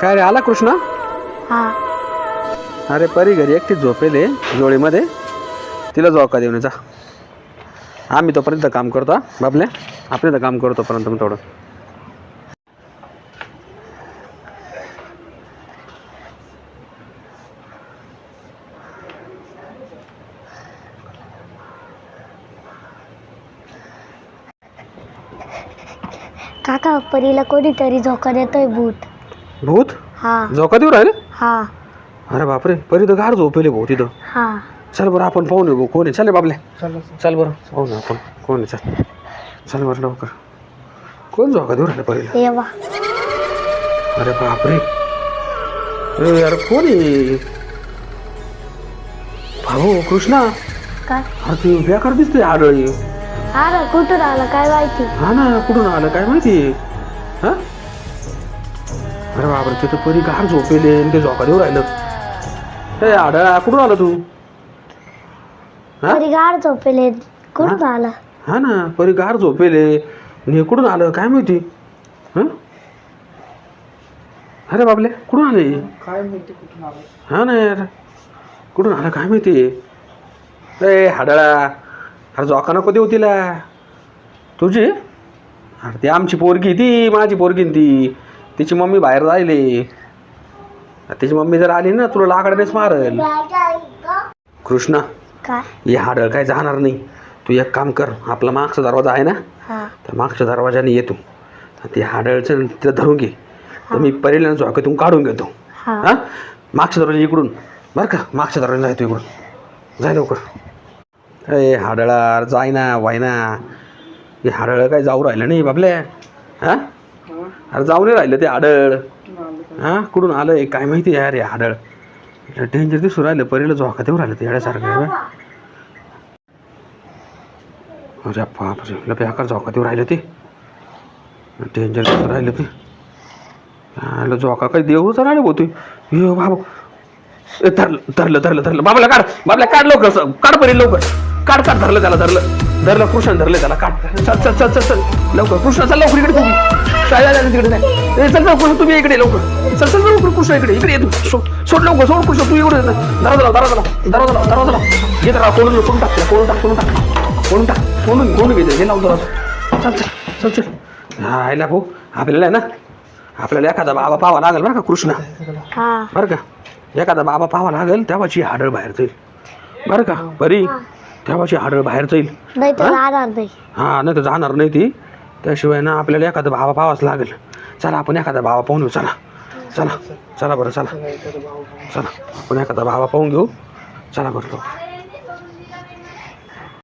काय रे आला कृष्ण? हा. अरे परी घरी एकटीच झोपेले जोळीमध्ये, तिला झोका देऊन जा. आम्ही तोपर्यंत काम करतो. हा बाबल्या, आपण काम करतो तोपर्यंत मग थोडं. काका परीला कोणीतरी झोका देतोय भूत. भूत हा. झोका देऊ राहिले? हा. अरे बापरे, परी तर गार झोपेले भाऊ तिथं. हा. चल बरं आपण पाहून येऊ कोण आहे. चल बाबल्या, चल बरं पाहू ना आपण कोण आहे. चल चल बरं लवकर. कोण झोका देऊ राहिलं परीला? देवा. अरे बापरे, अरे कोण आहे? भाऊ कृष्णा, काय? अरे ते बेकार दिसतोय आडळी. हा ना, कुठून आला काय माहिती. हा ना, कुठून आलं काय माहिती. हा अरे बापरे, ते तर परी गार झोपेले आणि ते झोका देऊ राहिलं. हे आडळा, कुठून आला तू? हा परी गाड झोपेले, कुठून आला? हा ना, परी गार झोपेले आणि हे कुठून आलं काय माहिती. हा अरे बाबले, कुठून आले काय माहिती कुठून आलं. हा ना यार, कुठून आलं काय माहिती. अरे हाडळा, अरे झोका नको देऊ तिला. तुझी? अरे ती आमची पोरगी, ती माझी पोरगी ती. तिची मम्मी बाहेर राहिली. तिची मम्मी जर आली ना तुला लाकडानेच मारेल. कृष्णा, काय? हे हाडळ काय जाणार नाही. तू एक काम कर, आपला मागचा दरवाजा आहे ना, हा. त्या मागच्या दरवाजाने येतो. ते हाडळचं तिला धरून घे. तर मी परीला झोक्यातून काढून घेतो. हा. हा, मागच्या दरवाजा इकडून बरं का, मागच्या दरवाजा जायतो इकडून. जाय लवकर. अरे हाडळा, जाय ना वाय ना. हे हाडळ काय जाऊ राहिलं नाही बाबल्या. हा अरे जाऊ नाही राहिलं ते हाडळ. हा कुठून आलं काय माहिती यार. हे हाडळ डेंजर दिसू राहिलं. परीला झोका देऊ राहिलं ते येड्यासारखं. अरे बापरे, बेकार झोका देऊ राहिलं ते. डेंजर दिसू राहिलं ते. झोका काही देऊच राहिले बोलतोय. ये बाबा, धरलं धरलं धरलं धरलं. बाबाला काढ, बाबला काढ लवकर, काढ परी लवकर. काढ काढ, धरलं त्याला, धरलं धरलं. कृष्ण धरलं त्याला, काढ. चल चल चल चल चल लवकर. कृष्ण चल लवकर इकडे. तुम्ही काय झालं तिकडे नाही. चल लवकर तुम्ही इकडे लवकर. चल चल लवकर कृष्ण इकडे इकडे ये तू. सोड लवकर, सोड कृष्ण तू इकडे. दरवाजा लाव, दरवाजा लाव, दरवाजा लाव, दरवाजा लाव. ये तर कोणून कोणून टाक, कोणून टाक, कोणून टाक, कोणून टाक, कोणून घे हे लाव दरवाजा. चल चल चल चल. हा आयला भाऊ, आपल्याला आहे ना, आपल्याला एखादा बाबा पाहावा लागेल बरं का कृष्ण. हा. बरं का, एखादा बाबा पाहावा लागेल तेव्हाची हाडळ बाहेर जाईल. बरं का बरी, तेव्हाची हाडळ बाहेर जाईल. नाही तर जाणार नाही. हा नाही तर जाणार नाही ती. त्याशिवाय ना आपल्याला एखादा बाबा पाहावाच लागेल. चला आपण एखादा बाबा पाहून घेऊ. चला चला चला बरं, चला चला आपण एखादा बाबा पाहून घेऊ. चला बरं.